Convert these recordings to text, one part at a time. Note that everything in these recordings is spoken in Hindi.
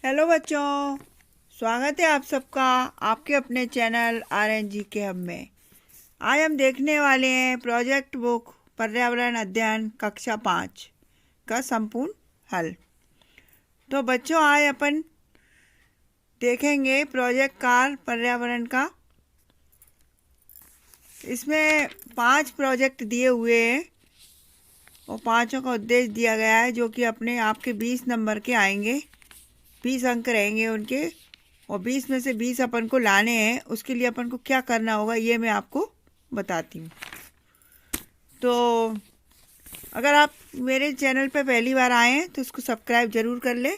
हेलो बच्चों, स्वागत है आप सबका आपके अपने चैनल RNG के हब में। आज हम देखने वाले हैं प्रोजेक्ट बुक पर्यावरण अध्ययन कक्षा 5 का संपूर्ण हल। तो बच्चों, आज अपन देखेंगे प्रोजेक्ट कार पर्यावरण का। इसमें 5 प्रोजेक्ट दिए हुए हैं और पाँचों का उद्देश्य दिया गया है, जो कि अपने आपके 20 नंबर के आएंगे। 20 अंक रहेंगे उनके और 20 में से 20 अपन को लाने हैं। उसके लिए अपन को क्या करना होगा ये मैं आपको बताती हूँ। तो अगर आप मेरे चैनल पर पहली बार आए हैं तो इसको सब्सक्राइब ज़रूर कर लें।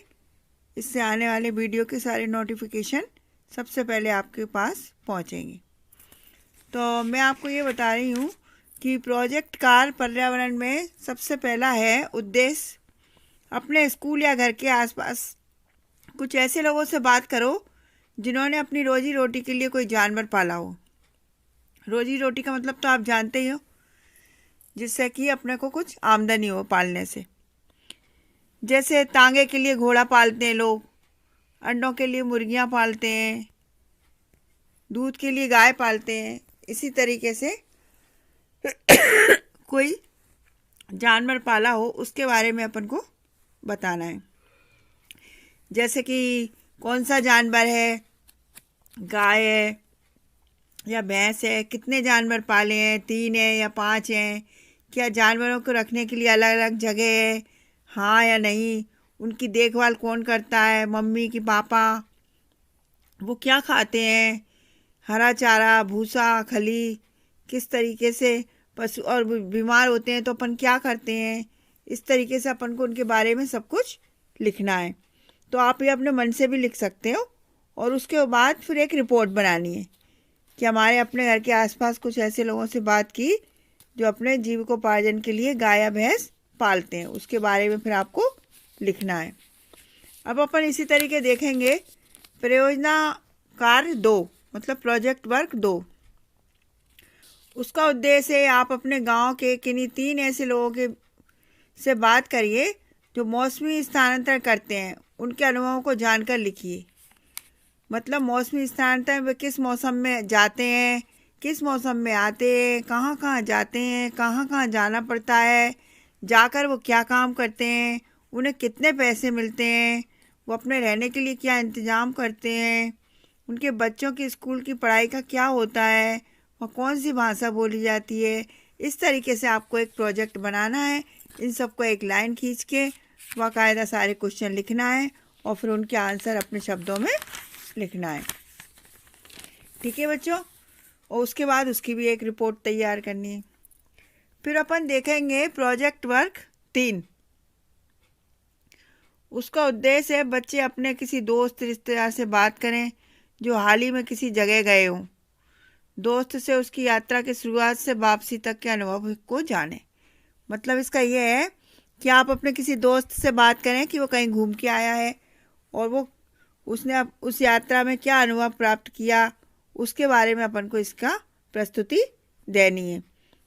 इससे आने वाले वीडियो के सारे नोटिफिकेशन सबसे पहले आपके पास पहुँचेंगे। तो मैं आपको ये बता रही हूँ कि प्रोजेक्ट कार पर्यावरण में सबसे पहला है उद्देश्य। अपने स्कूल या घर के आसपास कुछ ऐसे लोगों से बात करो जिन्होंने अपनी रोजी रोटी के लिए कोई जानवर पाला हो। रोजी रोटी का मतलब तो आप जानते ही हो, जिससे कि अपने को कुछ आमदनी हो पालने से। जैसे तांगे के लिए घोड़ा पालते हैं लोग, अंडों के लिए मुर्गियां पालते हैं, दूध के लिए गाय पालते हैं। इसी तरीके से कोई जानवर पाला हो उसके बारे में अपन को बताना है। जैसे कि कौन सा जानवर है, गाय है या भैंस है, कितने जानवर पाले हैं, 3 है या 5 हैं, क्या जानवरों को रखने के लिए अलग अलग जगह है, हाँ या नहीं, उनकी देखभाल कौन करता है, मम्मी कि पापा, वो क्या खाते हैं, हरा चारा, भूसा, खली, किस तरीके से पशु और बीमार होते हैं तो अपन क्या करते हैं। इस तरीके से अपन को उनके बारे में सब कुछ लिखना है। तो आप ये अपने मन से भी लिख सकते हो और उसके बाद फिर एक रिपोर्ट बनानी है कि हमारे अपने घर के आसपास कुछ ऐसे लोगों से बात की जो अपने जीविकोपार्जन के लिए गाय या भैंस पालते हैं। उसके बारे में फिर आपको लिखना है। अब अपन इसी तरीके देखेंगे परियोजना कार्य 2, मतलब प्रोजेक्ट वर्क 2। उसका उद्देश्य है आप अपने गांव के किन्हीं 3 ऐसे लोगों के से बात करिए जो मौसमी स्थानांतरण करते हैं। उनके अनुभवों को जानकर लिखिए। मतलब मौसमी स्थानांतरण वे किस मौसम में जाते हैं, किस मौसम में आते हैं, कहाँ कहाँ जाते हैं, कहाँ कहाँ जाना पड़ता है, जाकर वो क्या काम करते हैं, उन्हें कितने पैसे मिलते हैं, वो अपने रहने के लिए क्या इंतज़ाम करते हैं, उनके बच्चों की स्कूल की पढ़ाई का क्या होता है, वह कौन सी भाषा बोली जाती है। इस तरीके से आपको एक प्रोजेक्ट बनाना है। इन सबको एक लाइन खींच के बाकायदा सारे क्वेश्चन लिखना है और फिर उनके आंसर अपने शब्दों में लिखना है। ठीक है बच्चों, और उसके बाद उसकी भी एक रिपोर्ट तैयार करनी है। फिर अपन देखेंगे प्रोजेक्ट वर्क 3। उसका उद्देश्य है बच्चे अपने किसी दोस्त रिश्तेदार से बात करें जो हाल ही में किसी जगह गए हों। दोस्त से उसकी यात्रा की शुरुआत से वापसी तक के अनुभव को जानें। मतलब इसका ये है कि आप अपने किसी दोस्त से बात करें कि वो कहीं घूम के आया है और वो उसने उस यात्रा में क्या अनुभव प्राप्त किया, उसके बारे में अपन को इसका प्रस्तुति देनी है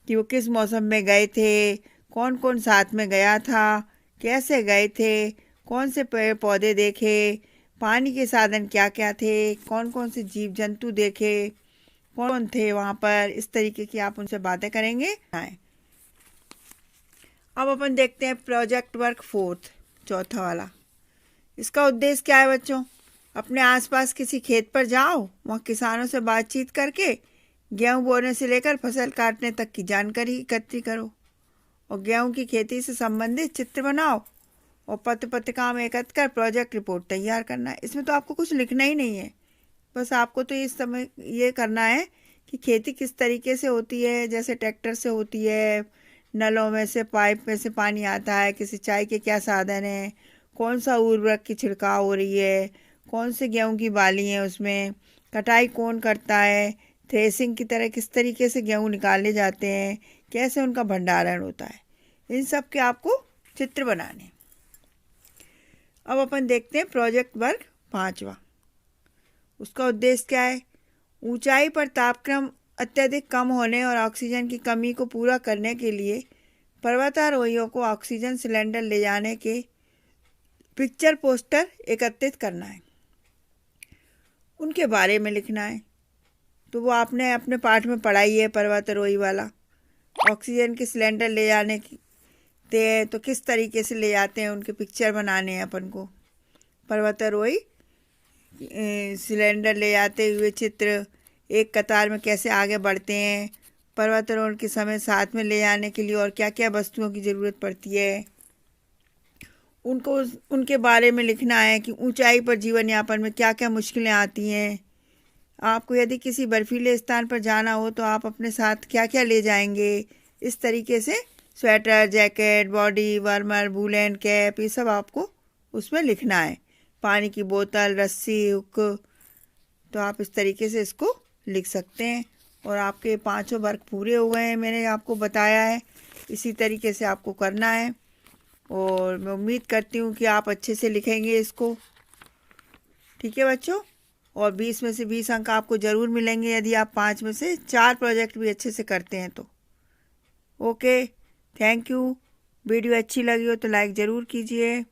कि वो किस मौसम में गए थे, कौन कौन साथ में गया था, कैसे गए थे, कौन से पेड़ पौधे देखे, पानी के साधन क्या क्या थे, कौन कौन से जीव जंतु देखे, कौन थे वहाँ पर। इस तरीके की आप उनसे बातें करेंगे। अब अपन देखते हैं प्रोजेक्ट वर्क 4, चौथा वाला। इसका उद्देश्य क्या है बच्चों? अपने आसपास किसी खेत पर जाओ, वहाँ किसानों से बातचीत करके गेहूं बोने से लेकर फसल काटने तक की जानकारी इकट्ठी करो और गेहूं की खेती से संबंधित चित्र बनाओ और पत्र पत्रिका में एकत्र कर प्रोजेक्ट रिपोर्ट तैयार करना है। इसमें तो आपको कुछ लिखना ही नहीं है, बस आपको तो इस समय ये करना है कि खेती किस तरीके से होती है। जैसे ट्रैक्टर से होती है, नलों में से पाइप में से पानी आता है, कि सिंचाई के क्या साधन है, कौन सा उर्वरक की छिड़काव हो रही है, कौन से गेहूं की बाली है, उसमें कटाई कौन करता है, थ्रेसिंग की तरह किस तरीके से गेहूं निकाले जाते हैं, कैसे उनका भंडारण होता है। इन सब के आपको चित्र बनाने। अब अपन देखते हैं प्रोजेक्ट वर्क 5वां। उसका उद्देश्य क्या है? ऊंचाई पर तापक्रम अत्यधिक कम होने और ऑक्सीजन की कमी को पूरा करने के लिए पर्वतारोहियों को ऑक्सीजन सिलेंडर ले जाने के पिक्चर पोस्टर एकत्रित करना है, उनके बारे में लिखना है। तो वो आपने अपने पाठ में पढ़ा ही है, पर्वतारोही वाला। ऑक्सीजन के सिलेंडर ले जाने ते तो किस तरीके से ले जाते हैं, उनके पिक्चर बनाने हैं अपन को। पर्वतारोही सिलेंडर ले जाते हुए चित्र, एक कतार में कैसे आगे बढ़ते हैं, पर्वतारोहण के समय साथ में ले जाने के लिए और क्या क्या वस्तुओं की ज़रूरत पड़ती है, उनको उनके बारे में लिखना है कि ऊंचाई पर जीवन यापन में क्या क्या मुश्किलें आती हैं। आपको यदि किसी बर्फीले स्थान पर जाना हो तो आप अपने साथ क्या क्या ले जाएंगे, इस तरीके से sweater, jacket, body warmer, woollen cap, ये सब आपको उसमें लिखना है। पानी की बोतल, रस्सी, हुक, तो आप इस तरीके से इसको लिख सकते हैं। और आपके 5 वर्क पूरे हो गए हैं, मैंने आपको बताया है, इसी तरीके से आपको करना है। और मैं उम्मीद करती हूँ कि आप अच्छे से लिखेंगे इसको। ठीक है बच्चों, और 20 में से 20 अंक आपको ज़रूर मिलेंगे यदि आप 5 में से 4 प्रोजेक्ट भी अच्छे से करते हैं तो। Okay, thank you. वीडियो अच्छी लगी हो तो लाइक ज़रूर कीजिए।